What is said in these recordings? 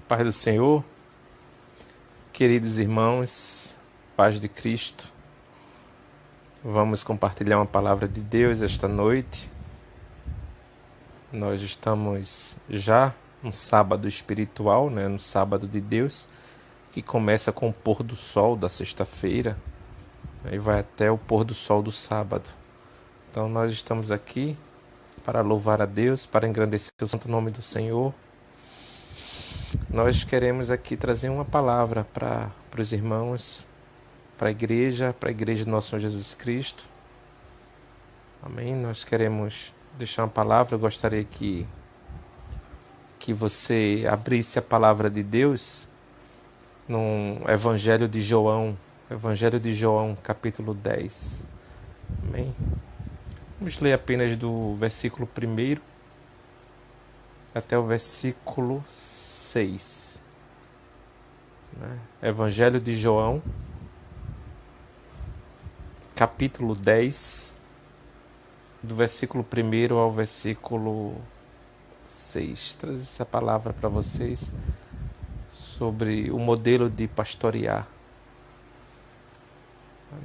Paz do Senhor, queridos irmãos, paz de Cristo, vamos compartilhar uma palavra de Deus esta noite. Nós estamos já no sábado espiritual, no sábado de Deus, que começa com o pôr do sol da sexta-feira e vai até o pôr do sol do sábado. Então nós estamos aqui para louvar a Deus, para engrandecer o santo nome do Senhor. Nós queremos aqui trazer uma palavra para os irmãos, para a igreja do nosso Senhor Jesus Cristo. Amém? Nós queremos deixar uma palavra. Eu gostaria que você abrisse a palavra de Deus no Evangelho de João, capítulo 10. Amém? Vamos ler apenas do versículo 1 até o versículo 6. Evangelho de João, capítulo 10, do versículo 1 ao versículo 6. Trazer essa palavra para vocês sobre o modelo de pastorear.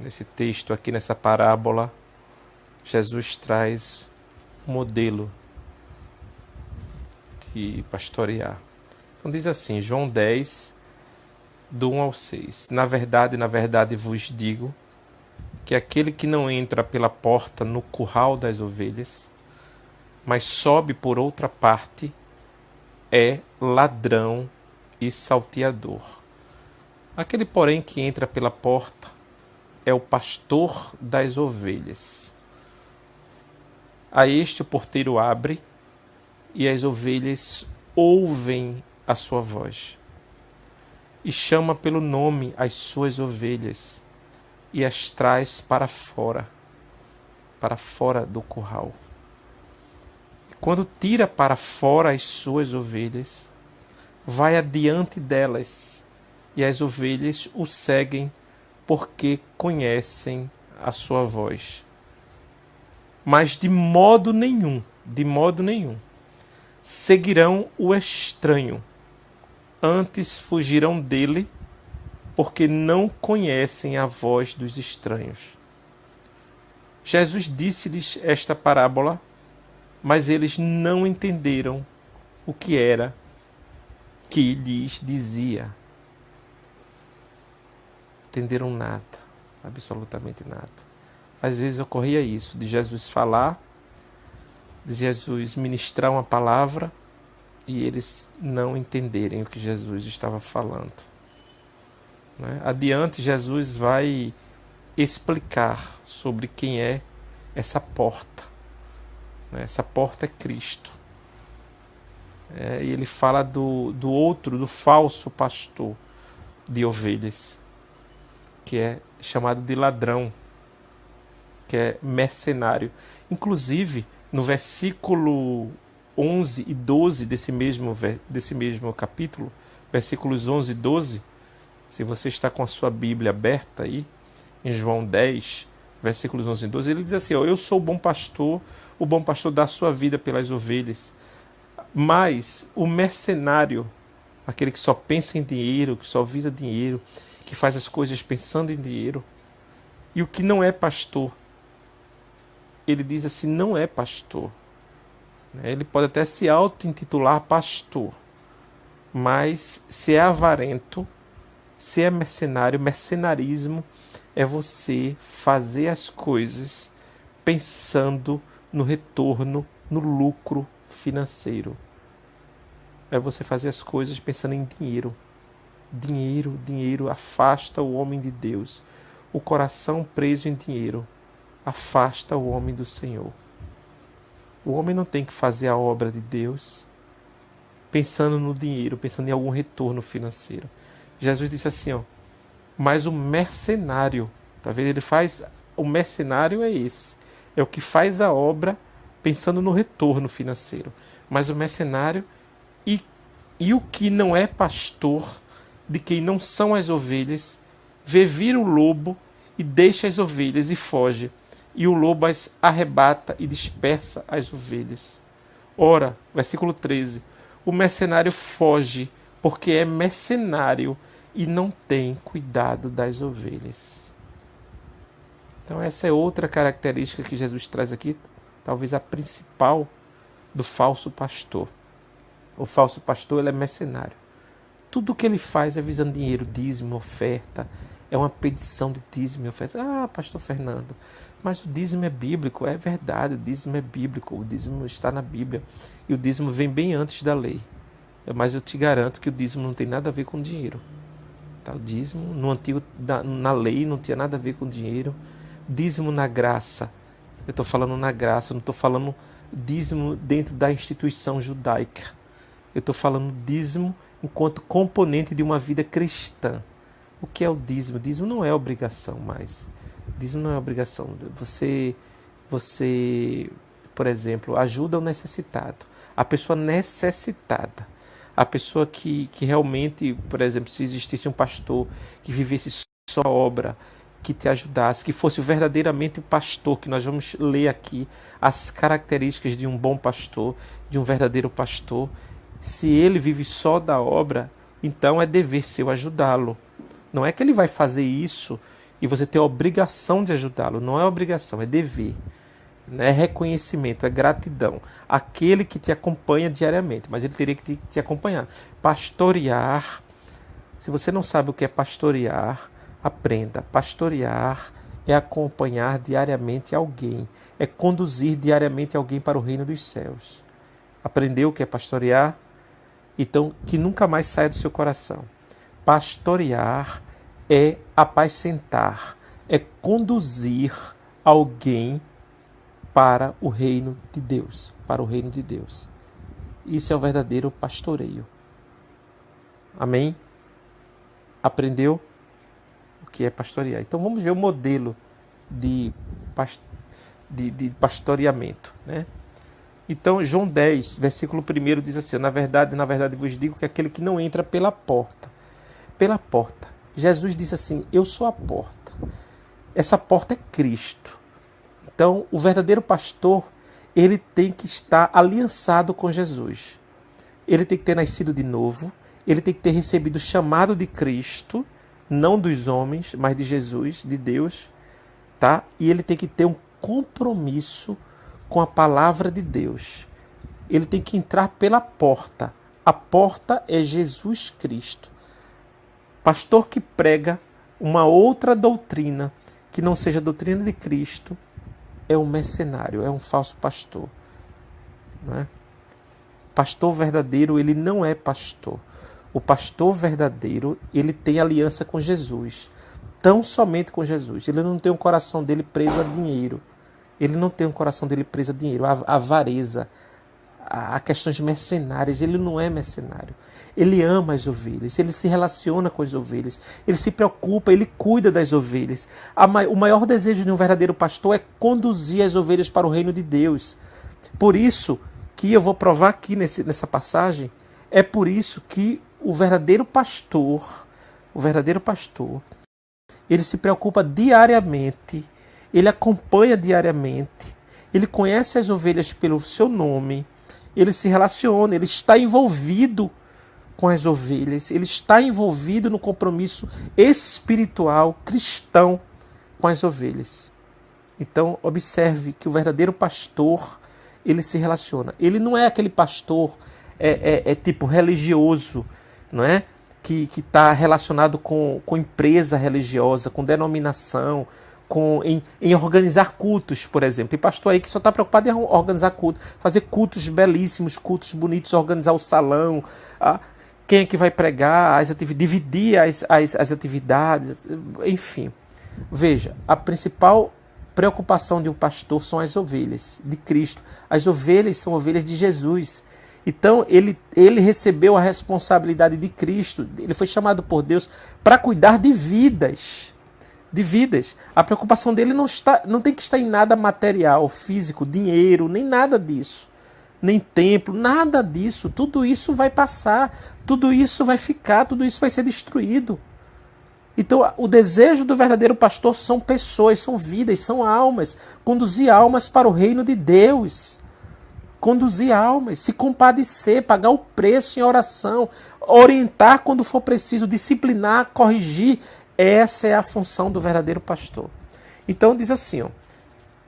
Nesse texto aqui, nessa parábola, Jesus traz um modelo de pastorear. Então diz assim, João 10, do 1 ao 6. Na verdade vos digo que aquele que não entra pela porta no curral das ovelhas, mas sobe por outra parte, é ladrão e salteador. Aquele, porém, que entra pela porta é o pastor das ovelhas. A este o porteiro abre, e as ovelhas ouvem a sua voz. E chama pelo nome as suas ovelhas, e as traz para fora do curral. E quando tira para fora as suas ovelhas, vai adiante delas, e as ovelhas o seguem, porque conhecem a sua voz. Mas de modo nenhum, seguirão o estranho, antes fugirão dele, porque não conhecem a voz dos estranhos. Jesus disse-lhes esta parábola, mas eles não entenderam o que era que lhes dizia. Entenderam nada, absolutamente nada. Às vezes ocorria isso, de Jesus falar, de Jesus ministrar uma palavra e eles não entenderem o que Jesus estava falando. Adiante, Jesus vai explicar sobre quem é essa porta. Essa porta é Cristo. E ele fala do falso pastor de ovelhas, que é chamado de ladrão, que é mercenário. Inclusive, no versículo 11 e 12 desse mesmo capítulo, versículos 11 e 12, se você está com a sua Bíblia aberta aí, em João 10, versículos 11 e 12, ele diz assim, eu sou o bom pastor dá a sua vida pelas ovelhas, mas o mercenário, aquele que só pensa em dinheiro, que só visa dinheiro, que faz as coisas pensando em dinheiro, e o que não é pastor, ele diz assim, não é pastor. Ele pode até se auto-intitular pastor, mas se é avarento, se é mercenário, mercenarismo é você fazer as coisas pensando no retorno, no lucro financeiro. É você fazer as coisas pensando em dinheiro. Dinheiro afasta o homem de Deus. O coração preso em dinheiro afasta o homem do Senhor. O homem não tem que fazer a obra de Deus pensando no dinheiro, pensando em algum retorno financeiro. Jesus disse assim, mas o mercenário, tá vendo? O mercenário é esse, é o que faz a obra pensando no retorno financeiro. Mas o mercenário e o que não é pastor, de quem não são as ovelhas, vê vir o lobo e deixa as ovelhas e foge. E o lobo as arrebata e dispersa as ovelhas. Ora, versículo 13, o mercenário foge porque é mercenário e não tem cuidado das ovelhas. Então essa é outra característica que Jesus traz aqui, talvez a principal do falso pastor. O falso pastor, ele é mercenário. Tudo o que ele faz é visando dinheiro, dízimo, oferta. É uma petição de dízimo e oferta. Ah, pastor Fernando, mas o dízimo é bíblico. É verdade, o dízimo é bíblico. O dízimo está na Bíblia. E o dízimo vem bem antes da lei. Mas eu te garanto que o dízimo não tem nada a ver com dinheiro. Tá? O dízimo na lei não tinha nada a ver com dinheiro. Dízimo na graça. Eu estou falando na graça, não estou falando dízimo dentro da instituição judaica. Eu estou falando dízimo enquanto componente de uma vida cristã. O que é o dízimo? O dízimo não é obrigação mais. O dízimo não é obrigação. Você, por exemplo, ajuda o necessitado. A pessoa necessitada. A pessoa que realmente, por exemplo, se existisse um pastor que vivesse só a obra, que te ajudasse, que fosse verdadeiramente o pastor, que nós vamos ler aqui as características de um bom pastor, de um verdadeiro pastor. Se ele vive só da obra, então é dever seu ajudá-lo. Não é que ele vai fazer isso e você tem a obrigação de ajudá-lo. Não é obrigação, é dever. É reconhecimento, é gratidão. Aquele que te acompanha diariamente, mas ele teria que te acompanhar. Pastorear. Se você não sabe o que é pastorear, aprenda. Pastorear é acompanhar diariamente alguém. É conduzir diariamente alguém para o reino dos céus. Aprendeu o que é pastorear? Então, que nunca mais saia do seu coração. Pastorear é apacentar, é conduzir alguém para o reino de Deus, para o reino de Deus. Isso é o verdadeiro pastoreio. Amém? Aprendeu o que é pastorear? Então vamos ver o modelo de pastoreamento, né? Então João 10, versículo 1 diz assim: na verdade vos digo que aquele que não entra pela porta. Jesus disse assim: eu sou a porta. Essa porta é Cristo. Então, o verdadeiro pastor, ele tem que estar aliançado com Jesus. Ele tem que ter nascido de novo, ele tem que ter recebido o chamado de Cristo, não dos homens, mas de Jesus, de Deus, tá? E ele tem que ter um compromisso com a palavra de Deus. Ele tem que entrar pela porta. A porta é Jesus Cristo. Pastor que prega uma outra doutrina, que não seja a doutrina de Cristo, é um mercenário, é um falso pastor. Não é? Pastor verdadeiro, ele não é pastor. O pastor verdadeiro, ele tem aliança com Jesus. Tão somente com Jesus. Ele não tem o coração dele preso a dinheiro. Ele não tem o coração dele preso a dinheiro, a avareza, a questões mercenárias. Ele não é mercenário. Ele ama as ovelhas, ele se relaciona com as ovelhas, ele se preocupa, ele cuida das ovelhas. O maior desejo de um verdadeiro pastor é conduzir as ovelhas para o reino de Deus. Por isso que eu vou provar aqui nessa passagem, é por isso que o verdadeiro pastor, ele se preocupa diariamente, ele acompanha diariamente, ele conhece as ovelhas pelo seu nome, ele se relaciona, ele está envolvido com as ovelhas, ele está envolvido no compromisso espiritual, cristão, com as ovelhas. Então, observe que o verdadeiro pastor, ele se relaciona. Ele não é aquele pastor tipo religioso, não é? Que está relacionado com empresa religiosa, com denominação, em organizar cultos, por exemplo. Tem pastor aí que só está preocupado em organizar cultos, fazer cultos belíssimos, cultos bonitos, organizar o salão, quem é que vai pregar, dividir as atividades, enfim. Veja, a principal preocupação de um pastor são as ovelhas de Cristo. As ovelhas são ovelhas de Jesus. Então, ele recebeu a responsabilidade de Cristo. Ele foi chamado por Deus para cuidar de vidas. A preocupação dele não tem que estar em nada material, físico, dinheiro, nem nada disso. Nem templo, nada disso. Tudo isso vai passar, tudo isso vai ficar, tudo isso vai ser destruído. Então, o desejo do verdadeiro pastor são pessoas, são vidas, são almas. Conduzir almas para o reino de Deus. conduzir almas, se compadecer, pagar o preço em oração, orientar quando for preciso, disciplinar, corrigir. Essa é a função do verdadeiro pastor. Então diz assim, ó,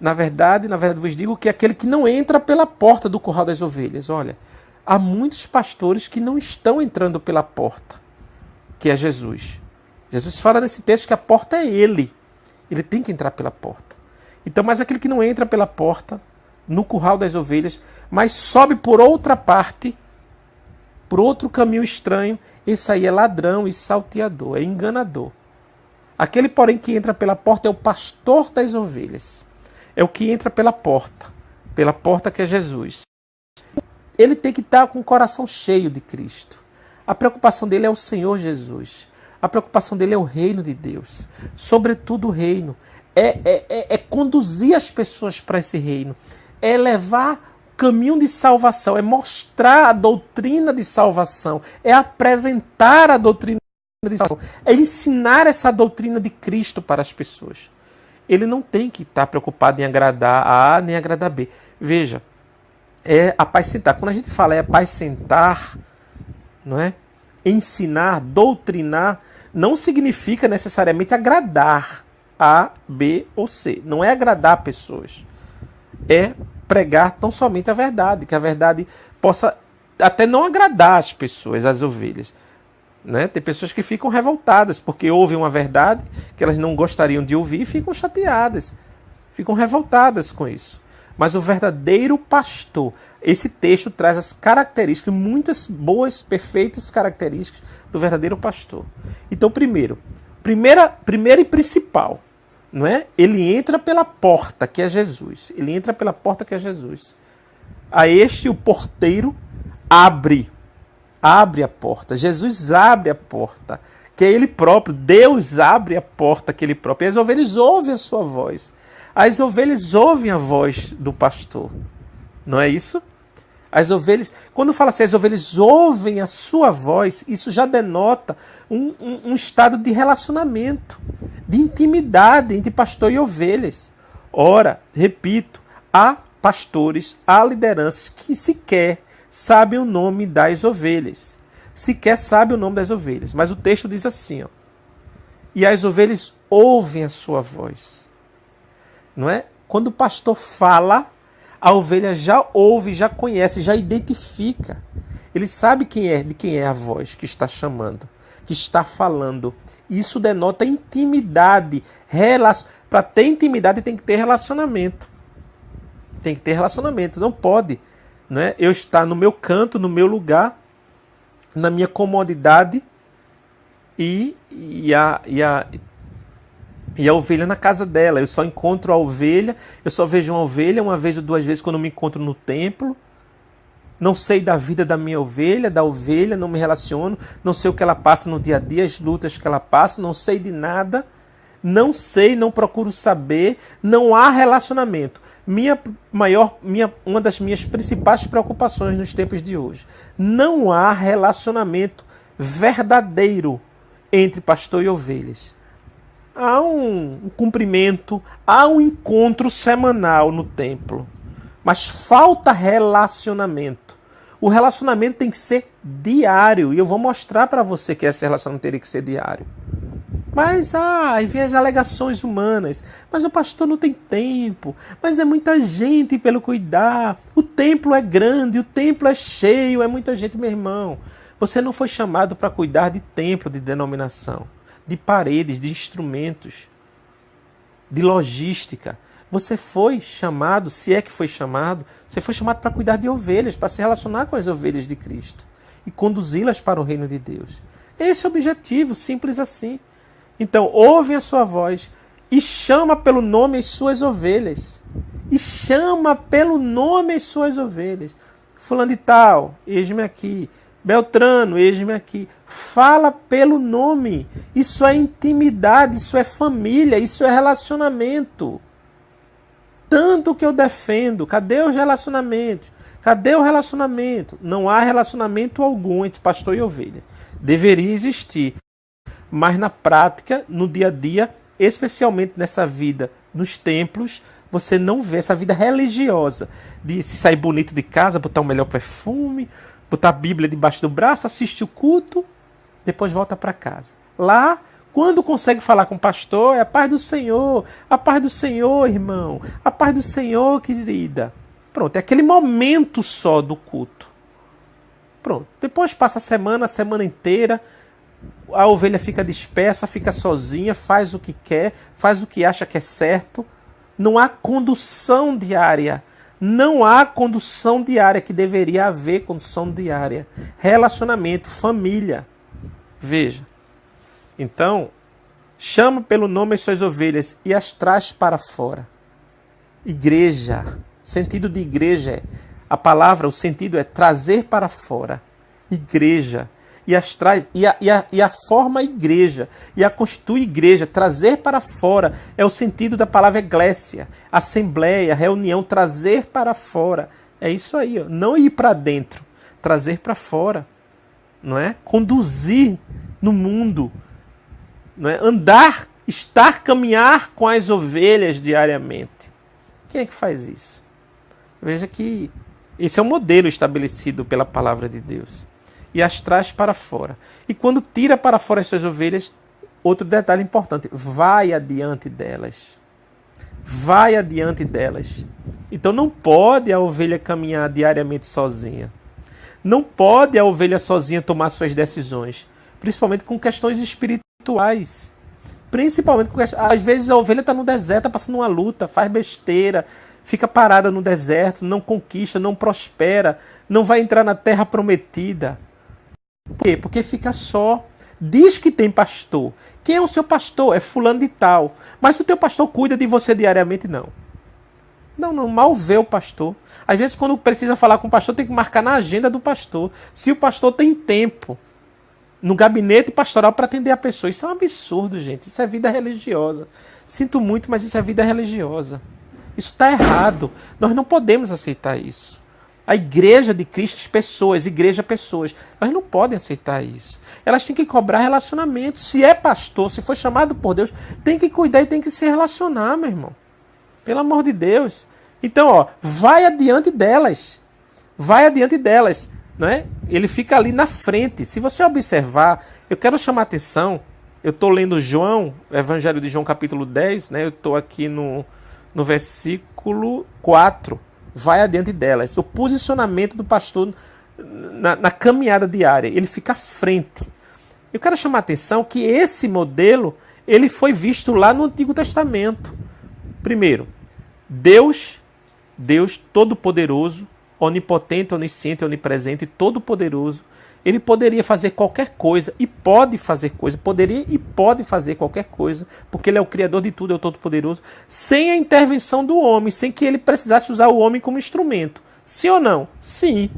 na verdade vos digo que aquele que não entra pela porta do curral das ovelhas, olha, há muitos pastores que não estão entrando pela porta, que é Jesus. Jesus fala nesse texto que a porta é ele. Ele tem que entrar pela porta. Então, mas aquele que não entra pela porta, no curral das ovelhas, mas sobe por outra parte, por outro caminho estranho, esse aí é ladrão e salteador, é enganador. Aquele, porém, que entra pela porta é o pastor das ovelhas. É o que entra pela porta que é Jesus. Ele tem que estar com o coração cheio de Cristo. A preocupação dele é o Senhor Jesus. A preocupação dele é o reino de Deus. Sobretudo o reino. É conduzir as pessoas para esse reino. É levar o caminho de salvação. É mostrar a doutrina de salvação. É apresentar a doutrina de salvação. É ensinar essa doutrina de Cristo para as pessoas. Ele não tem que estar preocupado em agradar a A nem agradar a B. Veja, é apacentar. Quando a gente fala apacentar, não é? Ensinar, doutrinar, não significa necessariamente agradar A, B ou C. Não é agradar pessoas. É pregar tão somente a verdade, que a verdade possa até não agradar as pessoas, as ovelhas. Né? Tem pessoas que ficam revoltadas porque ouvem uma verdade que elas não gostariam de ouvir e ficam chateadas, ficam revoltadas com isso. Mas o verdadeiro pastor, esse texto traz as características, muitas boas, perfeitas características do verdadeiro pastor. Então, primeira e principal, não é? Ele entra pela porta, que é Jesus. Ele entra pela porta, que é Jesus. A este, o porteiro, abre a porta. Jesus abre a porta, que é ele próprio. Deus abre a porta, que é ele próprio. E as ovelhas ouvem a sua voz. As ovelhas ouvem a voz do pastor. Não é isso? As ovelhas, quando fala assim, as ovelhas ouvem a sua voz, isso já denota um estado de relacionamento, de intimidade entre pastor e ovelhas. Ora, repito, há pastores, há lideranças que sequer sabem o nome das ovelhas. Sequer sabem o nome das ovelhas. Mas o texto diz assim, ó, e as ovelhas ouvem a sua voz. Não é? Quando o pastor fala, a ovelha já ouve, já conhece, já identifica. Ele sabe de quem é a voz que está chamando, que está falando. Isso denota intimidade. Para ter intimidade tem que ter relacionamento. Tem que ter relacionamento. Não pode, não é? Eu estar no meu canto, no meu lugar, na minha comodidade e a ovelha na casa dela. Eu só encontro a ovelha, eu só vejo uma ovelha uma vez ou duas vezes quando me encontro no templo. Não sei da vida da minha ovelha, não me relaciono, não sei o que ela passa no dia a dia, as lutas que ela passa, não sei de nada, não sei, não procuro saber, não há relacionamento. Uma das minhas principais preocupações nos tempos de hoje. Não há relacionamento verdadeiro entre pastor e ovelhas. Há um cumprimento, há um encontro semanal no templo, mas falta relacionamento. O relacionamento tem que ser diário, e eu vou mostrar para você que esse relacionamento teria que ser diário. Mas aí vem as alegações humanas. Mas o pastor não tem tempo, mas é muita gente pelo cuidar. O templo é grande, o templo é cheio, é muita gente. Meu irmão, você não foi chamado para cuidar de templo, de denominação, de paredes, de instrumentos, de logística. Você foi chamado, se é que foi chamado, você foi chamado para cuidar de ovelhas, para se relacionar com as ovelhas de Cristo e conduzi-las para o reino de Deus. Esse é o objetivo, simples assim. Então, ouve a sua voz e chama pelo nome as suas ovelhas. E chama pelo nome as suas ovelhas. Fulano de tal, eis-me aqui. Beltrano, eis-me aqui. Fala pelo nome. Isso é intimidade, isso é família, isso é relacionamento. Tanto que eu defendo. Cadê os relacionamentos? Cadê o relacionamento? Não há relacionamento algum entre pastor e ovelha. Deveria existir. Mas na prática, no dia a dia, especialmente nessa vida nos templos, você não vê essa vida religiosa de se sair bonito de casa, botar o melhor perfume, botar a Bíblia debaixo do braço, assistir o culto, depois volta para casa. Lá, quando consegue falar com o pastor, é a paz do Senhor, irmão, a paz do Senhor, querida. Pronto, é aquele momento só do culto. Pronto, depois passa a semana inteira, a ovelha fica dispersa, fica sozinha, faz o que quer, faz o que acha que é certo. Não há condução diária. Não há condução diária, que deveria haver condução diária. Relacionamento, família. Veja. Então, chama pelo nome as suas ovelhas e as traz para fora. Igreja. Sentido de igreja é, a palavra, o sentido é trazer para fora. Igreja. E a forma igreja, e a constitui igreja, trazer para fora, é o sentido da palavra eclésia, assembleia, reunião, trazer para fora. É isso aí, ó. Não ir para dentro, trazer para fora, não é? Conduzir no mundo, não é? Andar, caminhar com as ovelhas diariamente. Quem é que faz isso? Veja que esse é o modelo estabelecido pela palavra de Deus. E as traz para fora. E quando tira para fora as suas ovelhas, outro detalhe importante, vai adiante delas. Vai adiante delas. Então não pode a ovelha caminhar diariamente sozinha. Não pode a ovelha sozinha tomar suas decisões. Principalmente com questões espirituais. Principalmente com questões... Às vezes a ovelha está no deserto, está passando uma luta, faz besteira, fica parada no deserto, não conquista, não prospera, não vai entrar na terra prometida. Por quê? Porque fica só. Diz que tem pastor. Quem é o seu pastor? É fulano de tal. Mas o teu pastor cuida de você diariamente? Não. Não, mal vê o pastor. Às vezes quando precisa falar com o pastor, tem que marcar na agenda do pastor. Se o pastor tem tempo no gabinete pastoral para atender a pessoa. Isso é um absurdo, gente. Isso é vida religiosa. Sinto muito, mas isso é vida religiosa. Isso está errado. Nós não podemos aceitar isso. A igreja de Cristo, pessoas, elas não podem aceitar isso. Elas têm que cobrar relacionamento. Se é pastor, se foi chamado por Deus, tem que cuidar e tem que se relacionar, meu irmão. Pelo amor de Deus. Então, ó, vai adiante delas. Vai adiante delas. Não é? Ele fica ali na frente. Se você observar, eu quero chamar a atenção. Eu estou lendo João, Evangelho de João, capítulo 10. Né? Eu estou aqui no versículo 4. Vai adiante delas. O posicionamento do pastor na caminhada diária. Ele fica à frente. Eu quero chamar a atenção que esse modelo ele foi visto lá no Antigo Testamento. Primeiro, Deus Todo-Poderoso, onipotente, onisciente, onipresente e todo-poderoso. Ele poderia fazer qualquer coisa e pode fazer coisa. Poderia e pode fazer qualquer coisa, porque ele é o Criador de tudo, é o Todo-Poderoso, sem a intervenção do homem, sem que ele precisasse usar o homem como instrumento. Sim ou não? Sim.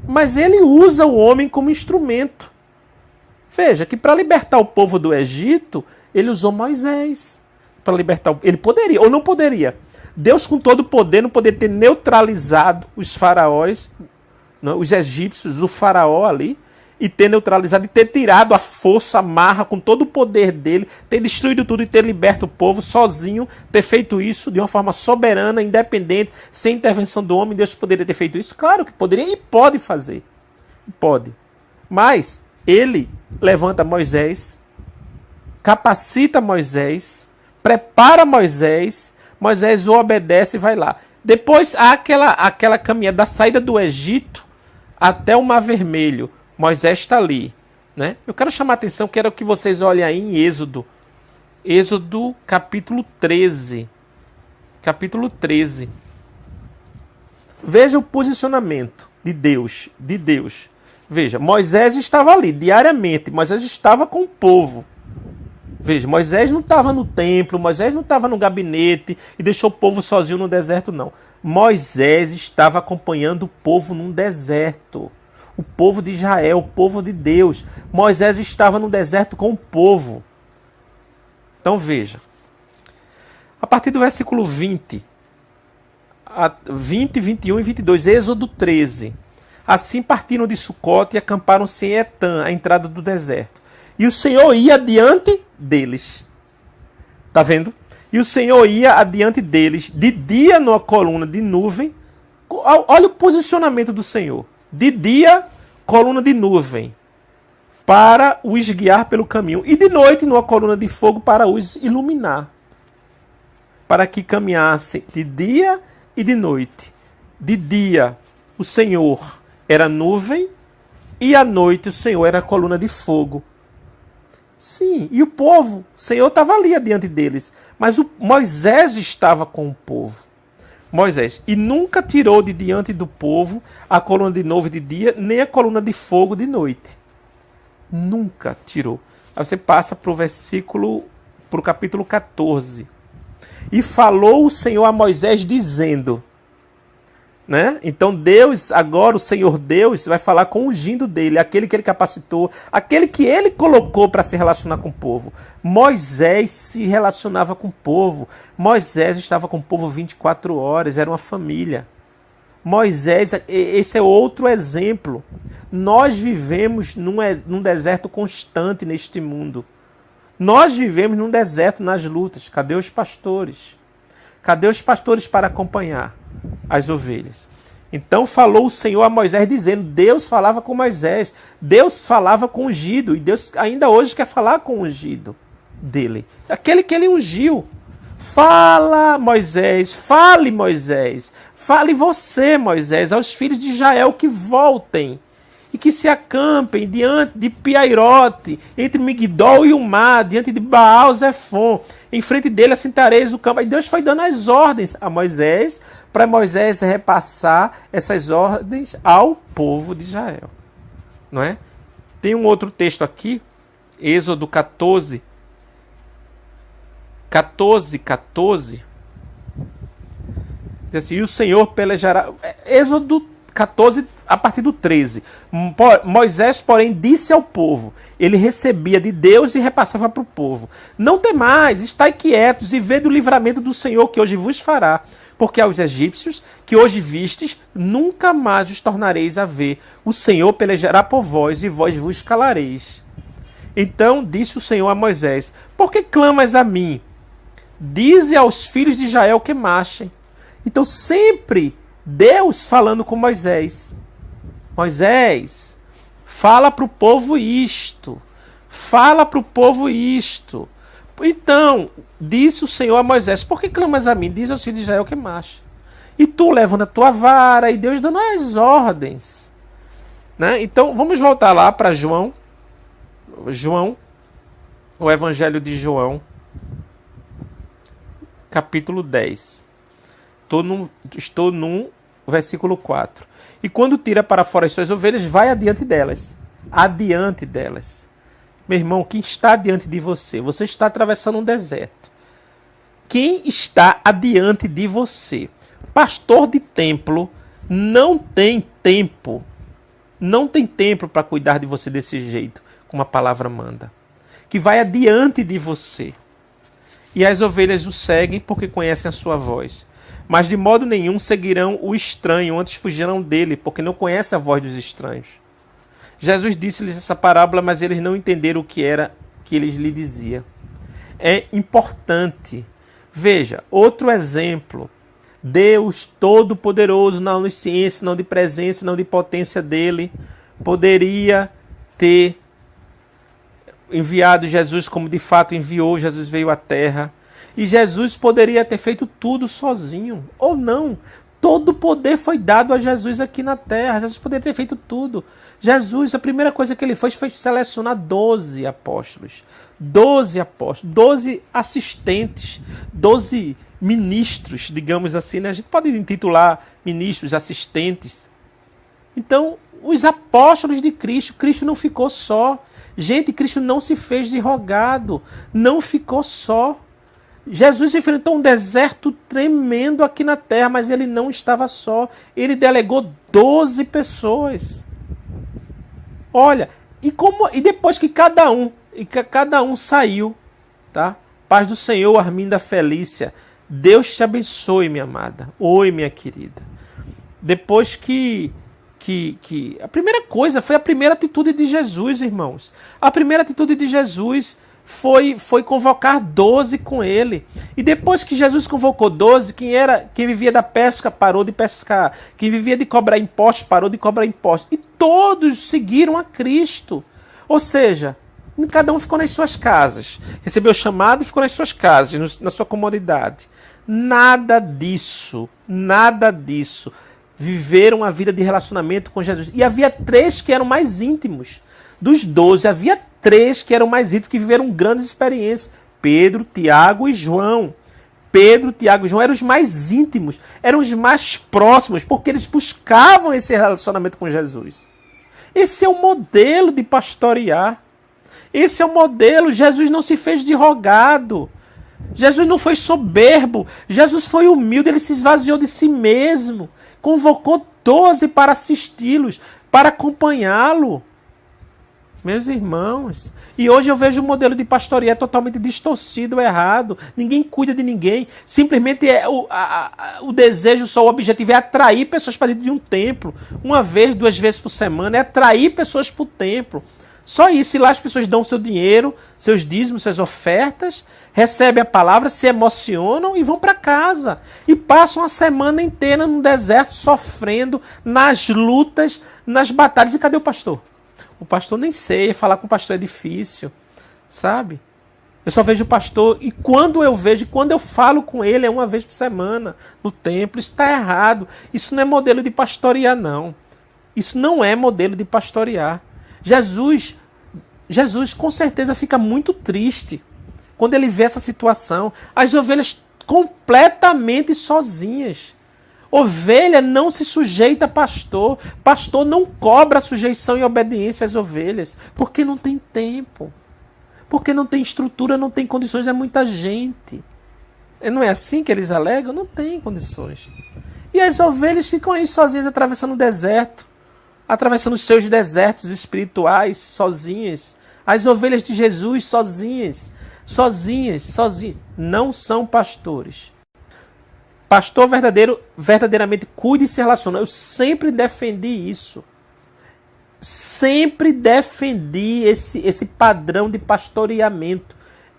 Mas ele usa o homem como instrumento. Veja que para libertar o povo do Egito, ele usou Moisés. Para libertar ele poderia ou não poderia. Deus, com todo o poder, não poderia ter neutralizado os faraós, não, os egípcios, o faraó ali, e ter neutralizado, e ter tirado a força, a marra, com todo o poder dele, ter destruído tudo e ter liberto o povo sozinho, ter feito isso de uma forma soberana, independente, sem intervenção do homem. Deus poderia ter feito isso? Claro que poderia e pode fazer. Pode. Mas ele levanta Moisés, capacita Moisés, prepara Moisés, Moisés o obedece e vai lá. Depois há aquela caminhada da saída do Egito até o Mar Vermelho. Moisés está ali. Né? Eu quero chamar a atenção, quero que vocês olhem aí em Êxodo. Êxodo capítulo 13. Capítulo 13. Veja o posicionamento de Deus. Veja, Moisés estava ali diariamente. Moisés estava com o povo. Veja, Moisés não estava no templo, Moisés não estava no gabinete e deixou o povo sozinho no deserto, não. Moisés estava acompanhando o povo num deserto. O povo de Israel, o povo de Deus. Moisés estava no deserto com o povo. Então veja. A partir do versículo 20, 21 e 22, Êxodo 13. Assim partiram de Sucote e acamparam-se em Etã, a entrada do deserto. E o Senhor ia diante deles. Está vendo? E o Senhor ia adiante deles, de dia numa coluna de nuvem. Olha o posicionamento do Senhor. De dia, coluna de nuvem, para os guiar pelo caminho. E de noite, numa coluna de fogo, para os iluminar. Para que caminhassem de dia e de noite. De dia, o Senhor era nuvem, e à noite o Senhor era coluna de fogo. Sim, e o povo, o Senhor estava ali adiante deles, mas Moisés estava com o povo. Moisés, e nunca tirou de diante do povo a coluna de nuvem de dia, nem a coluna de fogo de noite. Nunca tirou. Aí você passa para o capítulo 14. E falou o Senhor a Moisés dizendo, né? Então Deus, agora o Senhor Deus vai falar com o ungido dele, aquele que ele capacitou, aquele que ele colocou para se relacionar com o povo. Moisés se relacionava com o povo. Moisés estava com o povo 24 horas, era uma família. Moisés, esse é outro exemplo. Nós vivemos num deserto constante neste mundo. Nós vivemos num deserto nas lutas. Cadê os pastores? Cadê os pastores para acompanhar as ovelhas? Então falou o Senhor a Moisés dizendo, Deus falava com Moisés, Deus falava com o ungido, e Deus ainda hoje quer falar com o ungido dele, aquele que ele ungiu. Fala, Moisés, fale você, Moisés, aos filhos de Israel que voltem e que se acampem diante de Piairote, entre Migdol e o mar, diante de Baal-Zefon. Em frente dele assentareis o campo. E Deus foi dando as ordens a Moisés, para Moisés repassar essas ordens ao povo de Israel. Não é? Tem um outro texto aqui, Êxodo 14. 14. Diz assim, e o Senhor pelejará... Êxodo 14, a partir do 13. Moisés, porém, disse ao povo, ele recebia de Deus e repassava para o povo, não temais, estai quietos e vede o livramento do Senhor que hoje vos fará, porque aos egípcios que hoje vistes, nunca mais os tornareis a ver. O Senhor pelejará por vós e vós vos calareis. Então disse o Senhor a Moisés, por que clamas a mim? Dize aos filhos de Israel que marchem. Então sempre Deus falando com Moisés. Moisés, fala para o povo isto. Fala para o povo isto. Então, disse o Senhor a Moisés, por que clamas a mim? Diz aos filhos de Israel que marcha. E tu levando a tua vara, e Deus dando as ordens. Né? Então, vamos voltar lá para João. O Evangelho de João, capítulo 10. Estou no versículo 4. E quando tira para fora as suas ovelhas, vai adiante delas. Adiante delas. Meu irmão, quem está diante de você? Você está atravessando um deserto. Quem está adiante de você? Pastor de templo não tem tempo. Não tem tempo para cuidar de você desse jeito, como a palavra manda. Que vai adiante de você. E as ovelhas o seguem porque conhecem a sua voz. Mas de modo nenhum seguirão o estranho, antes fugirão dele, porque não conhecem a voz dos estranhos. Jesus disse-lhes essa parábola, mas eles não entenderam o que era que ele lhe dizia. É importante. Veja, outro exemplo. Deus Todo-Poderoso, na onisciência, não de presença, não de potência dele, poderia ter enviado Jesus como de fato enviou. Jesus veio à terra. E Jesus poderia ter feito tudo sozinho. Ou não. Todo o poder foi dado a Jesus aqui na terra. Jesus poderia ter feito tudo. Jesus, a primeira coisa que ele fez foi selecionar 12 apóstolos. 12 apóstolos. 12 assistentes. 12 ministros, digamos assim. Né? A gente pode intitular ministros, assistentes. Então, os apóstolos de Cristo. Cristo não ficou só. Gente, Cristo não se fez de rogado. Não ficou só. Jesus enfrentou um deserto tremendo aqui na terra, mas ele não estava só. Ele delegou 12 pessoas. Olha, e depois que cada um saiu, tá? Paz do Senhor, Arminda Felícia. Deus te abençoe, minha amada. Oi, minha querida. Depois que a primeira coisa foi a primeira atitude de Jesus, irmãos. A primeira atitude de Jesus foi convocar 12 com ele. E depois que Jesus convocou 12, quem vivia da pesca parou de pescar. Quem vivia de cobrar impostos parou de cobrar impostos. E todos seguiram a Cristo. Ou seja, cada um ficou nas suas casas. Recebeu o chamado e ficou nas suas casas, na sua comodidade. Nada disso. Viveram a vida de relacionamento com Jesus. E havia 3 que eram mais íntimos. Dos 12, havia 3 que eram mais íntimos, que viveram grandes experiências. Pedro, Tiago e João. Pedro, Tiago e João eram os mais íntimos, eram os mais próximos, porque eles buscavam esse relacionamento com Jesus. Esse é o modelo de pastorear. Esse é o modelo. Jesus não se fez de rogado. Jesus não foi soberbo. Jesus foi humilde, ele se esvaziou de si mesmo. Convocou 12 para assisti-los, para acompanhá-lo. Meus irmãos, e hoje eu vejo o modelo de pastoreio totalmente distorcido, errado. Ninguém cuida de ninguém. Simplesmente o desejo, só o objetivo é atrair pessoas para dentro de um templo. 1 vez, 2 vezes por semana, é atrair pessoas para o templo. Só isso. E lá as pessoas dão seu dinheiro, seus dízimos, suas ofertas, recebem a palavra, se emocionam e vão para casa. E passam a semana inteira no deserto, sofrendo, nas lutas, nas batalhas. E cadê o pastor? O pastor nem sei, falar com o pastor é difícil, sabe? Eu só vejo o pastor, e quando eu falo com ele, é 1 vez por semana, no templo. Isso está errado. Isso não é modelo de pastorear, não. Isso não é modelo de pastorear. Jesus com certeza fica muito triste quando ele vê essa situação. As ovelhas completamente sozinhas. Ovelha não se sujeita a pastor. Pastor não cobra sujeição e obediência às ovelhas. Porque não tem tempo. Porque não tem estrutura, não tem condições. É muita gente. Não é assim que eles alegam? Não tem condições. E as ovelhas ficam aí sozinhas atravessando o deserto. Atravessando os seus desertos espirituais, sozinhas. As ovelhas de Jesus sozinhas. Não são pastores. Pastor verdadeiramente cuida e se relaciona. Eu sempre defendi isso. Sempre defendi esse padrão de pastoreamento.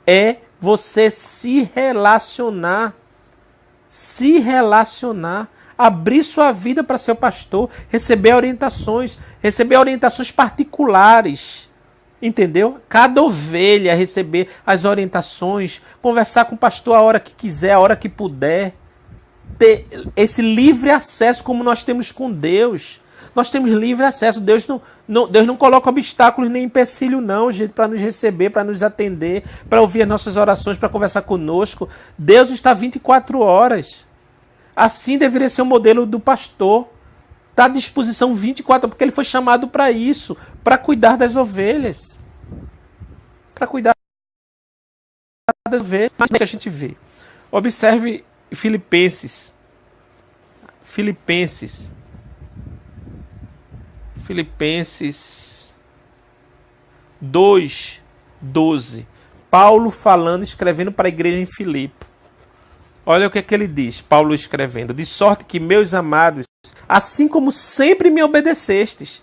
É você se relacionar. Abrir sua vida para ser pastor. Receber orientações particulares. Entendeu? Cada ovelha receber as orientações. Conversar com o pastor a hora que quiser, a hora que puder. Ter esse livre acesso como nós temos com Deus. Nós temos livre acesso. Deus não coloca obstáculos nem empecilho não, gente, para nos receber, para nos atender, para ouvir as nossas orações, para conversar conosco. Deus está 24 horas. Assim deveria ser o modelo do pastor. Está à disposição 24 horas, porque ele foi chamado para isso, para cuidar das ovelhas. Para cuidar das ovelhas. Mas a gente vê. Observe Filipenses 2:12. Paulo falando, escrevendo para a igreja em Filipe. Olha o que é que ele diz, Paulo escrevendo. De sorte que, meus amados, assim como sempre me obedecestes,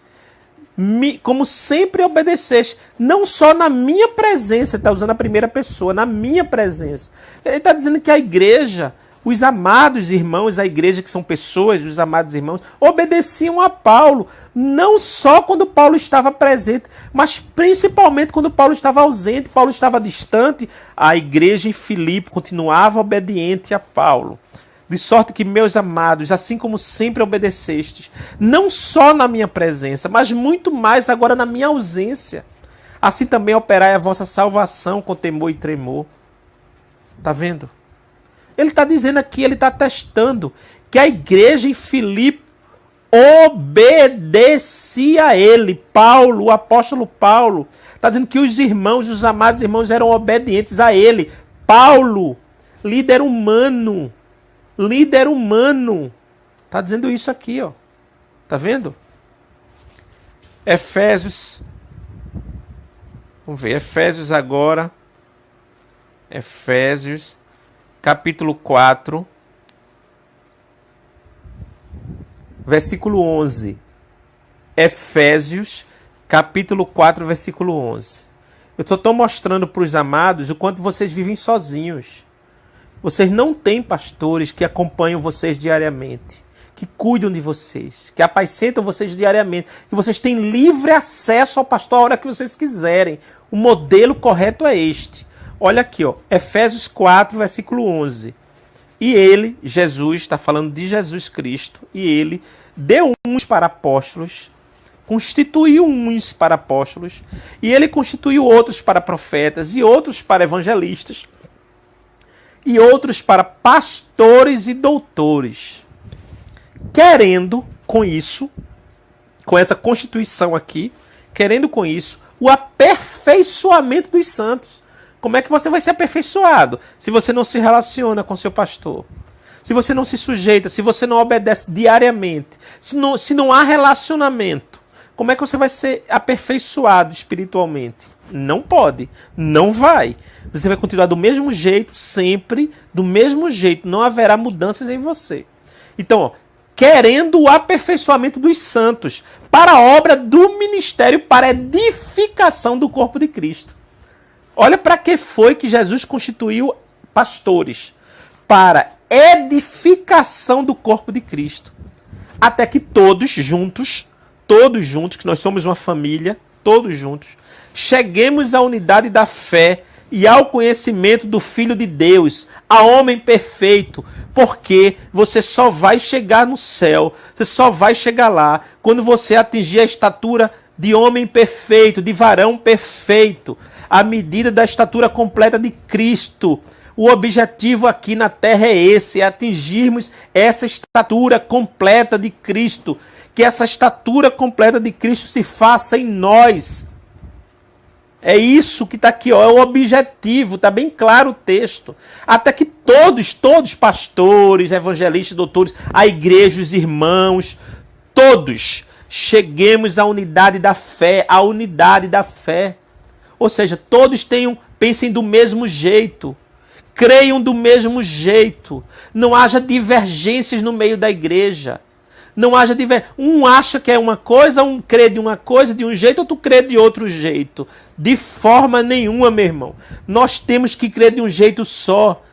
não só na minha presença, está usando a primeira pessoa, na minha presença. Ele está dizendo que a igreja, os amados irmãos, a igreja que são pessoas, os amados irmãos, obedeciam a Paulo, não só quando Paulo estava presente, mas principalmente quando Paulo estava ausente, Paulo estava distante, a igreja em Filipe continuava obediente a Paulo. De sorte que, meus amados, assim como sempre obedecestes, não só na minha presença, mas muito mais agora na minha ausência, assim também operai a vossa salvação com temor e tremor. Está vendo? Ele está dizendo aqui, ele está atestando que a igreja em Filipe obedecia a ele. Paulo, o apóstolo Paulo, está dizendo que os irmãos, os amados irmãos eram obedientes a ele. Paulo, líder humano. Está dizendo isso aqui, ó. Está vendo? Efésios. Vamos ver, Efésios agora. Efésios. Capítulo 4, versículo 11. Efésios, capítulo 4, versículo 11. Eu só estou mostrando para os amados o quanto vocês vivem sozinhos. Vocês não têm pastores que acompanham vocês diariamente, que cuidam de vocês, que apacentam vocês diariamente, que vocês têm livre acesso ao pastor a hora que vocês quiserem. O modelo correto é este. Olha aqui, ó, Efésios 4, versículo 11. E ele, Jesus, está falando de Jesus Cristo, e ele deu uns para apóstolos, constituiu uns para apóstolos, e ele constituiu outros para profetas, e outros para evangelistas, e outros para pastores e doutores, querendo com isso, com essa constituição aqui, querendo com isso, o aperfeiçoamento dos santos. Como é que você vai ser aperfeiçoado se você não se relaciona com seu pastor? Se você não se sujeita, se você não obedece diariamente, se não há relacionamento, como é que você vai ser aperfeiçoado espiritualmente? Não pode, não vai. Você vai continuar do mesmo jeito, sempre do mesmo jeito. Não haverá mudanças em você. Então, ó, querendo o aperfeiçoamento dos santos para a obra do ministério, para a edificação do corpo de Cristo. Olha para que foi que Jesus constituiu pastores. Para edificação do corpo de Cristo. Até que todos juntos, que nós somos uma família, todos juntos, cheguemos à unidade da fé e ao conhecimento do Filho de Deus, a homem perfeito, porque você só vai chegar no céu, você só vai chegar lá quando você atingir a estatura de homem perfeito, de varão perfeito, a medida da estatura completa de Cristo. O objetivo aqui na terra é esse, é atingirmos essa estatura completa de Cristo, que essa estatura completa de Cristo se faça em nós. É isso que está aqui, ó, é o objetivo, está bem claro o texto. Até que todos, pastores, evangelistas, doutores, a igreja, os irmãos, todos cheguemos à unidade da fé, à unidade da fé. Ou seja, todos pensem do mesmo jeito, creiam do mesmo jeito, não haja divergências no meio da igreja. Não haja um acha que é uma coisa, um crê de uma coisa de um jeito, outro crê de outro jeito. De forma nenhuma, meu irmão. Nós temos que crer de um jeito só.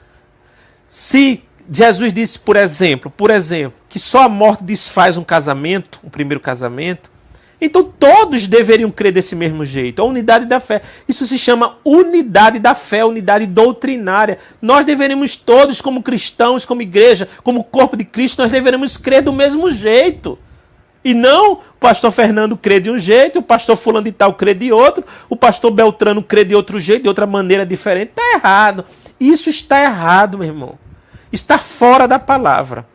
Se Jesus disse, por exemplo, que só a morte desfaz um casamento, um primeiro casamento, então todos deveriam crer desse mesmo jeito. A unidade da fé. Isso se chama unidade da fé, unidade doutrinária. Nós deveríamos todos, como cristãos, como igreja, como corpo de Cristo, nós deveríamos crer do mesmo jeito. E não o pastor Fernando crê de um jeito, o pastor fulano de tal crê de outro, o pastor Beltrano crê de outro jeito, de outra maneira diferente. Está errado. Isso está errado, meu irmão. Está fora da palavra.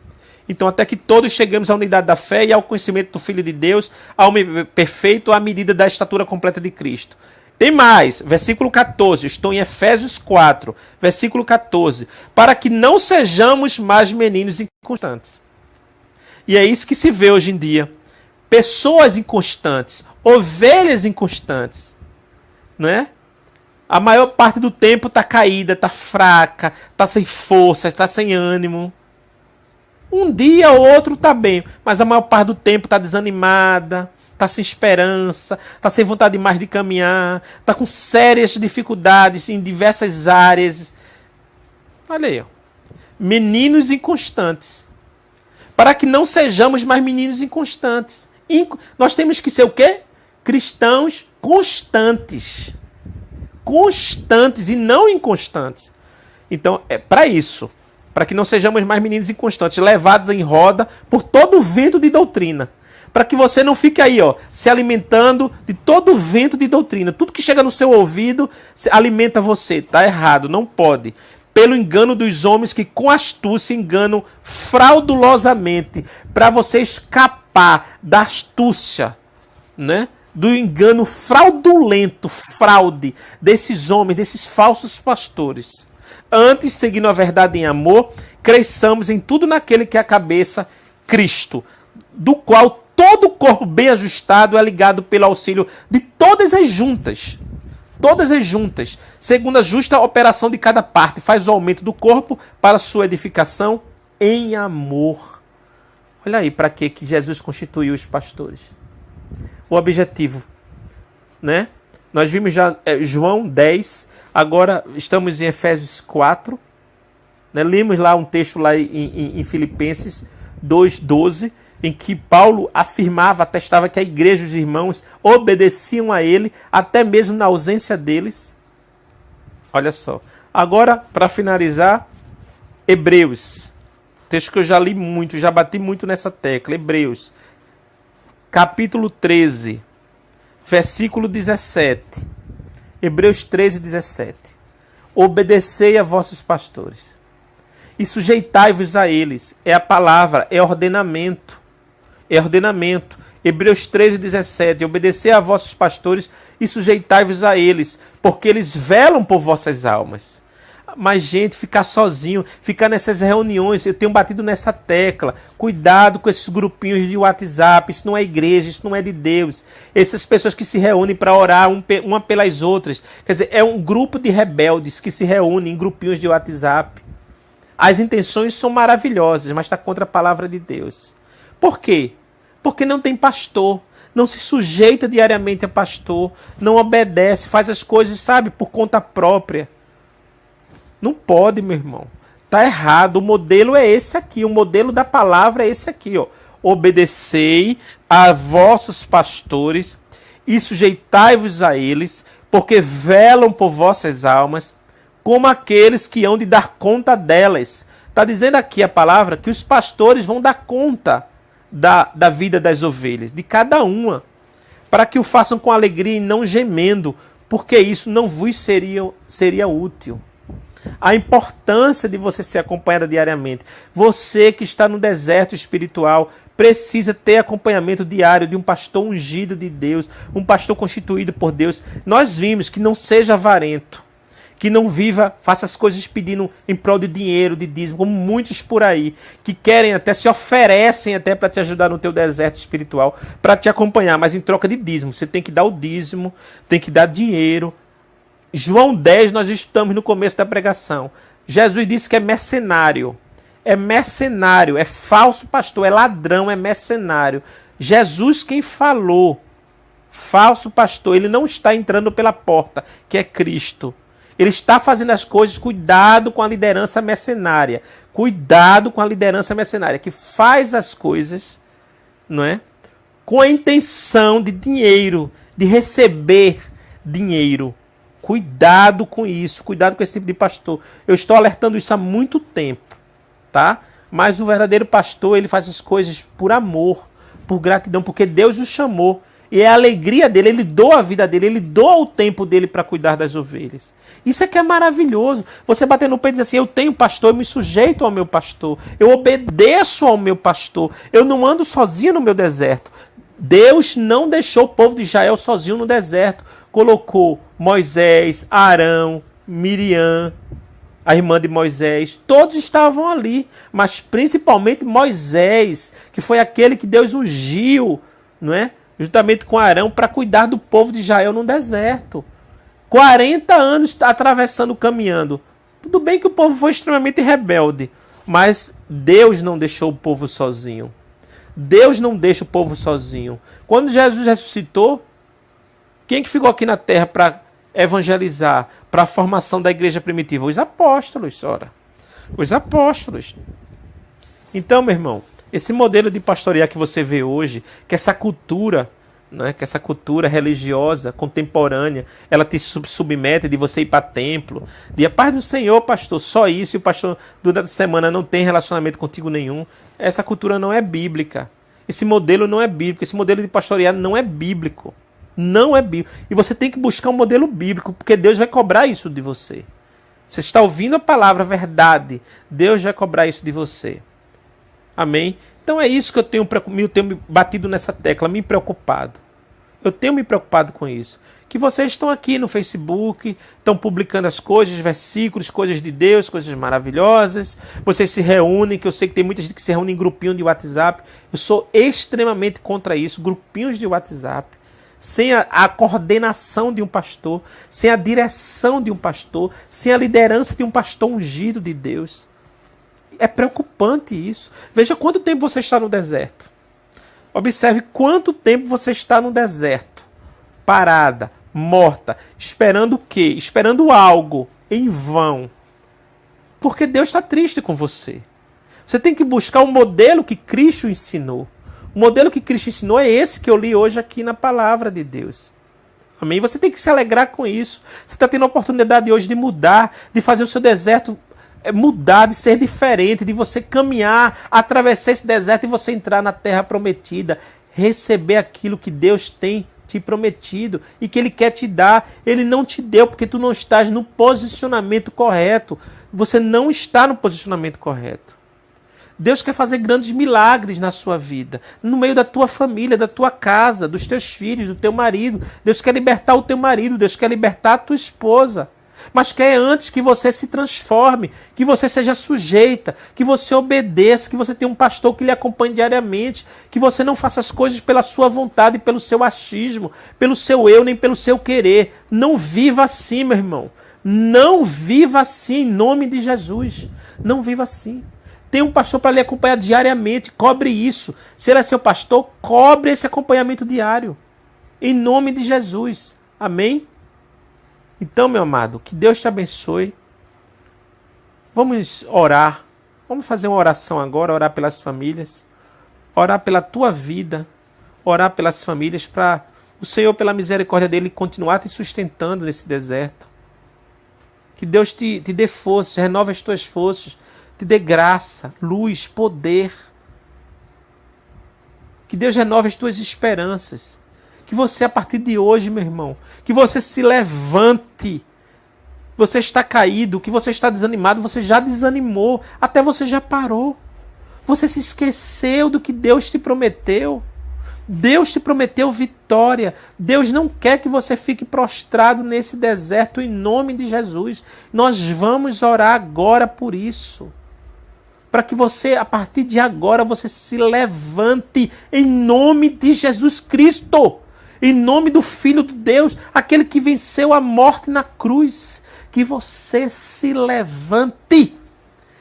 Então, até que todos cheguemos à unidade da fé e ao conhecimento do Filho de Deus, ao homem perfeito, à medida da estatura completa de Cristo. Tem mais, versículo 14, estou em Efésios 4, versículo 14. Para que não sejamos mais meninos inconstantes. E é isso que se vê hoje em dia. Pessoas inconstantes, ovelhas inconstantes. Né? A maior parte do tempo está caída, está fraca, está sem força, está sem ânimo. Um dia ou outro está bem, mas a maior parte do tempo está desanimada, está sem esperança, está sem vontade mais de caminhar, está com sérias dificuldades em diversas áreas. Olha aí, ó. Meninos inconstantes. Para que não sejamos mais meninos inconstantes. Nós temos que ser o quê? Cristãos constantes. Constantes e não inconstantes. Então, é para isso. Para que não sejamos mais meninos inconstantes, levados em roda por todo o vento de doutrina. Para que você não fique aí, ó, se alimentando de todo o vento de doutrina. Tudo que chega no seu ouvido alimenta você. Está errado, não pode. Pelo engano dos homens que com astúcia enganam fraudulosamente. Para você escapar da astúcia, né? Do engano fraudulento, fraude desses homens, desses falsos pastores. Antes, seguindo a verdade em amor, cresçamos em tudo naquele que é a cabeça, Cristo, do qual todo o corpo bem ajustado é ligado pelo auxílio de todas as juntas, segundo a justa operação de cada parte, faz o aumento do corpo para sua edificação em amor. Olha aí para que Jesus constituiu os pastores. O objetivo, né? Nós vimos já João 10, agora estamos em Efésios 4. Né? Lemos lá um texto lá em Filipenses 2:12, em que Paulo afirmava, atestava que a igreja e os irmãos obedeciam a ele, até mesmo na ausência deles. Olha só. Agora, para finalizar, Hebreus. Texto que eu já li muito, já bati muito nessa tecla. Hebreus, capítulo 13, versículo 17. Hebreus 13, 17. Obedecei a vossos pastores e sujeitai-vos a eles. É a palavra, é ordenamento. É ordenamento. Hebreus 13, 17. Obedecei a vossos pastores e sujeitai-vos a eles, porque eles velam por vossas almas. Mas, gente, ficar sozinho, ficar nessas reuniões, eu tenho batido nessa tecla. Cuidado com esses grupinhos de WhatsApp. Isso não é igreja, isso não é de Deus. Essas pessoas que se reúnem para orar uma pelas outras. Quer dizer, é um grupo de rebeldes que se reúnem em grupinhos de WhatsApp. As intenções são maravilhosas, mas está contra a palavra de Deus. Por quê? Porque não tem pastor. Não se sujeita diariamente a pastor. Não obedece, faz as coisas, sabe, por conta própria. Não pode, meu irmão. Tá errado. O modelo é esse aqui. O modelo da palavra é esse aqui, ó. Obedecei a vossos pastores e sujeitai-vos a eles, porque velam por vossas almas, como aqueles que hão de dar conta delas. Está dizendo aqui a palavra que os pastores vão dar conta da vida das ovelhas, de cada uma, para que o façam com alegria e não gemendo, porque isso não vos seria útil. A importância de você ser acompanhada diariamente. Você que está no deserto espiritual precisa ter acompanhamento diário de um pastor ungido de Deus, um pastor constituído por Deus. Nós vimos que não seja avarento, que não viva, faça as coisas pedindo em prol de dinheiro, de dízimo, como muitos por aí, que querem até, se oferecem até para te ajudar no teu deserto espiritual, para te acompanhar, mas em troca de dízimo. Você tem que dar o dízimo, tem que dar dinheiro. João 10, nós estamos no começo da pregação. Jesus disse que é mercenário. É mercenário, é falso pastor, é ladrão, é mercenário. Jesus quem falou, falso pastor, ele não está entrando pela porta, que é Cristo. Ele está fazendo as coisas, cuidado com a liderança mercenária. Cuidado com a liderança mercenária, que faz as coisas, não é? Com a intenção de dinheiro, de receber dinheiro. Cuidado com isso, cuidado com esse tipo de pastor. Eu estou alertando isso há muito tempo, tá? Mas o verdadeiro pastor, ele faz as coisas por amor, por gratidão, porque Deus o chamou. E é a alegria dele, ele doa a vida dele, ele doa o tempo dele para cuidar das ovelhas. Isso é que é maravilhoso. Você bater no peito e dizer assim, eu tenho pastor, eu me sujeito ao meu pastor, eu obedeço ao meu pastor, eu não ando sozinho no meu deserto. Deus não deixou o povo de Israel sozinho no deserto. Colocou Moisés, Arão, Miriam, a irmã de Moisés, todos estavam ali, mas principalmente Moisés, que foi aquele que Deus ungiu, não é? Juntamente com Arão, para cuidar do povo de Israel no deserto. 40 anos atravessando, caminhando. Tudo bem que o povo foi extremamente rebelde, mas Deus não deixou o povo sozinho. Deus não deixa o povo sozinho. Quando Jesus ressuscitou, quem que ficou aqui na terra para evangelizar, para a formação da igreja primitiva? Os apóstolos, ora. Os apóstolos. Então, meu irmão, esse modelo de pastorear que você vê hoje, que essa cultura, né, que essa cultura religiosa, contemporânea, ela te submete de você ir para templo, de a paz do Senhor, pastor, só isso, e o pastor durante a semana não tem relacionamento contigo nenhum. Essa cultura não é bíblica. Esse modelo não é bíblico. Esse modelo de pastorear não é bíblico. Não é bíblico. E você tem que buscar um modelo bíblico, porque Deus vai cobrar isso de você. Você está ouvindo a palavra, a verdade. Deus vai cobrar isso de você. Amém? Então é isso que eu tenho batido nessa tecla, me preocupado. Eu tenho me preocupado com isso. Que vocês estão aqui no Facebook, estão publicando as coisas, versículos, coisas de Deus, coisas maravilhosas. Vocês se reúnem, que eu sei que tem muita gente que se reúne em grupinho de WhatsApp. Eu sou extremamente contra isso, grupinhos de WhatsApp. Sem a coordenação de um pastor, sem a direção de um pastor, sem a liderança de um pastor ungido de Deus. É preocupante isso. Veja quanto tempo você está no deserto. Observe quanto tempo você está no deserto. Parada, morta. Esperando o quê? Esperando algo em vão. Porque Deus está triste com você. Você tem que buscar o modelo que Cristo ensinou. O modelo que Cristo ensinou é esse que eu li hoje aqui na palavra de Deus. Amém? Você tem que se alegrar com isso. Você está tendo a oportunidade hoje de mudar, de fazer o seu deserto mudar, de ser diferente, de você caminhar, atravessar esse deserto e você entrar na terra prometida, receber aquilo que Deus tem te prometido e que Ele quer te dar. Ele não te deu porque tu não estás no posicionamento correto. Você não está no posicionamento correto. Deus quer fazer grandes milagres na sua vida, no meio da tua família, da tua casa, dos teus filhos, do teu marido. Deus quer libertar o teu marido, Deus quer libertar a tua esposa. Mas quer antes que você se transforme, que você seja sujeita, que você obedeça, que você tenha um pastor que lhe acompanhe diariamente, que você não faça as coisas pela sua vontade, pelo seu achismo, pelo seu eu, nem pelo seu querer. Não viva assim, meu irmão. Não viva assim, em nome de Jesus. Não viva assim. Tem um pastor para lhe acompanhar diariamente, cobre isso. Se ele é seu pastor, cobre esse acompanhamento diário. Em nome de Jesus. Amém? Então, meu amado, que Deus te abençoe. Vamos orar. Vamos fazer uma oração agora, orar pelas famílias. Orar pela tua vida. Orar pelas famílias para o Senhor, pela misericórdia dele, continuar te sustentando nesse deserto. Que Deus te dê forças, renove as tuas forças. Te dê graça, luz, poder. Que Deus renove as tuas esperanças. Que você, a partir de hoje, meu irmão, que você se levante. Você está caído, que você está desanimado, você já desanimou, até você já parou. Você se esqueceu do que Deus te prometeu. Deus te prometeu vitória. Deus não quer que você fique prostrado nesse deserto em nome de Jesus. Nós vamos orar agora por isso. Para que você, a partir de agora, você se levante em nome de Jesus Cristo. Em nome do Filho de Deus, aquele que venceu a morte na cruz. Que você se levante.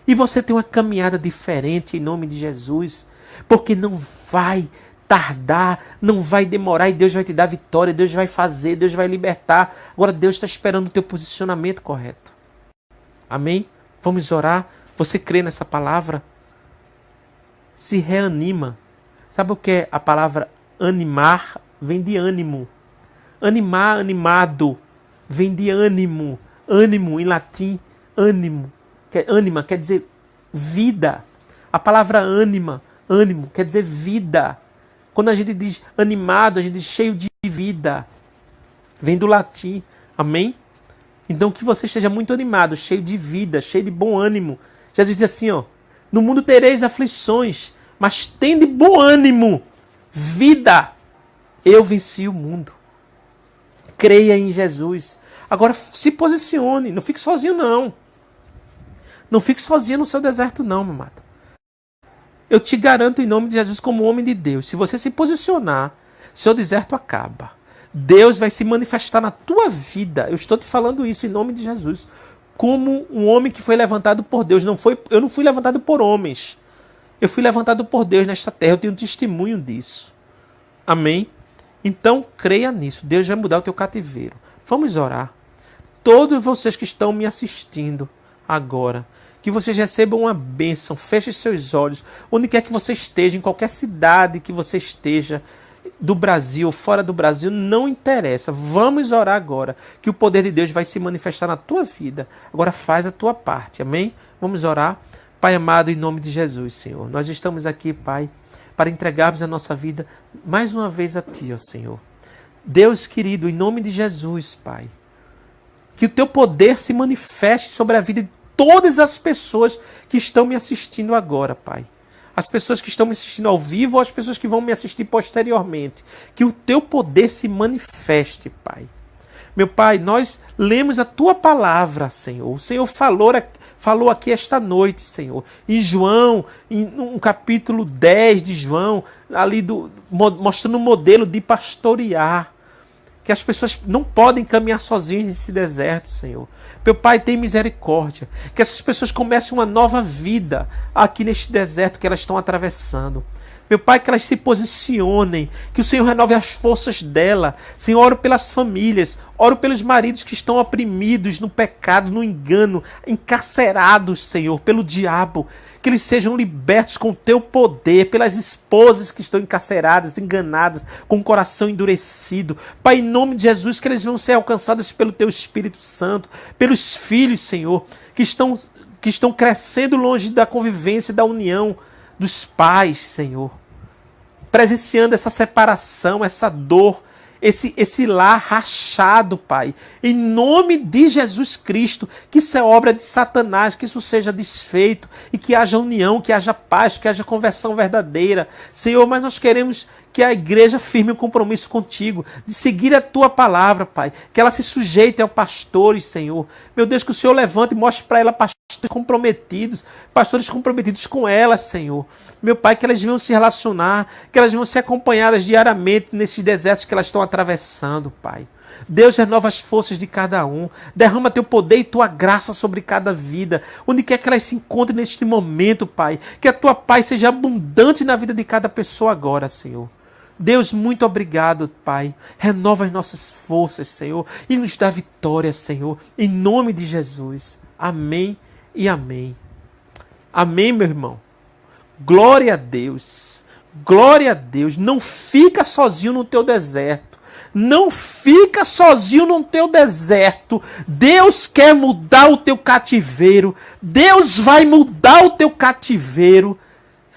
E você tem uma caminhada diferente em nome de Jesus. Porque não vai tardar, não vai demorar. E Deus vai te dar vitória, Deus vai fazer, Deus vai libertar. Agora Deus está esperando o teu posicionamento correto. Amém? Vamos orar. Você crê nessa palavra? Se reanima. Sabe o que é a palavra animar? Vem de ânimo. Animar, animado, vem de ânimo. Ânimo, em latim, ânimo. Ânima quer dizer vida. A palavra ânimo, quer dizer vida. Quando a gente diz animado, a gente diz cheio de vida. Vem do latim. Amém? Então que você esteja muito animado, cheio de vida, cheio de bom ânimo. Jesus diz assim, ó, no mundo tereis aflições, mas tende bom ânimo, vida. Eu venci o mundo. Creia em Jesus. Agora se posicione, não fique sozinho não. Não fique sozinho no seu deserto não, meu amado. Eu te garanto em nome de Jesus como homem de Deus, se você se posicionar, seu deserto acaba. Deus vai se manifestar na tua vida. Eu estou te falando isso em nome de Jesus. Como um homem que foi levantado por Deus. Eu não fui levantado por homens. Eu fui levantado por Deus nesta terra. Eu tenho testemunho disso. Amém? Então, creia nisso. Deus vai mudar o teu cativeiro. Vamos orar. Todos vocês que estão me assistindo agora, que vocês recebam uma bênção. Feche seus olhos. Onde quer que você esteja, em qualquer cidade que você esteja, do Brasil, fora do Brasil, não interessa. Vamos orar agora, que o poder de Deus vai se manifestar na tua vida. Agora faz a tua parte, amém? Vamos orar. Pai amado, em nome de Jesus, Senhor, nós estamos aqui, Pai, para entregarmos a nossa vida mais uma vez a Ti, ó Senhor. Deus querido, em nome de Jesus, Pai, que o Teu poder se manifeste sobre a vida de todas as pessoas que estão me assistindo agora, Pai. As pessoas que estão me assistindo ao vivo ou as pessoas que vão me assistir posteriormente. Que o Teu poder se manifeste, Pai. Meu Pai, nós lemos a Tua palavra, Senhor. O Senhor falou aqui esta noite, Senhor. Em João, no capítulo 10 de João, ali mostrando um modelo de pastorear. Que as pessoas não podem caminhar sozinhas nesse deserto, Senhor. Meu Pai, tem misericórdia. Que essas pessoas comecem uma nova vida aqui neste deserto que elas estão atravessando. Meu Pai, que elas se posicionem, que o Senhor renove as forças dela. Senhor, oro pelas famílias, oro pelos maridos que estão oprimidos no pecado, no engano, encarcerados, Senhor, pelo diabo. Que eles sejam libertos com o teu poder, pelas esposas que estão encarceradas, enganadas, com o coração endurecido. Pai, em nome de Jesus, que eles vão ser alcançados pelo teu Espírito Santo, pelos filhos, Senhor, que estão crescendo longe da convivência e da união dos pais, Senhor, presenciando essa separação, essa dor, esse lar rachado, Pai, em nome de Jesus Cristo, que isso é obra de Satanás, que isso seja desfeito e que haja união, que haja paz, que haja conversão verdadeira, Senhor. Mas nós queremos que a igreja firme um compromisso contigo, de seguir a tua palavra, Pai, que ela se sujeite aos pastores, Senhor. Meu Deus, que o Senhor levante e mostre para ela pastores comprometidos com ela, Senhor. Meu Pai, que elas venham se relacionar, que elas venham ser acompanhadas diariamente nesses desertos que elas estão atravessando, Pai. Deus, renova as forças de cada um, derrama teu poder e tua graça sobre cada vida, onde quer que elas se encontrem neste momento, Pai, que a tua paz seja abundante na vida de cada pessoa agora, Senhor. Deus, muito obrigado, Pai. Renova as nossas forças, Senhor, e nos dá vitória, Senhor, em nome de Jesus. Amém e amém. Amém, meu irmão. Glória a Deus. Glória a Deus. Não fica sozinho no teu deserto. Não fica sozinho no teu deserto. Deus quer mudar o teu cativeiro. Deus vai mudar o teu cativeiro.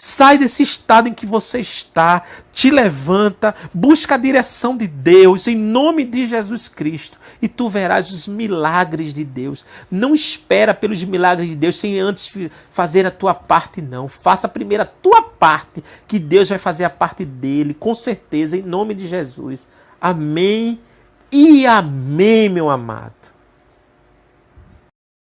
Sai desse estado em que você está, te levanta, busca a direção de Deus, em nome de Jesus Cristo, e tu verás os milagres de Deus. Não espera pelos milagres de Deus sem antes fazer a tua parte, não. Faça primeiro a tua parte, que Deus vai fazer a parte dele, com certeza, em nome de Jesus. Amém e amém, meu amado.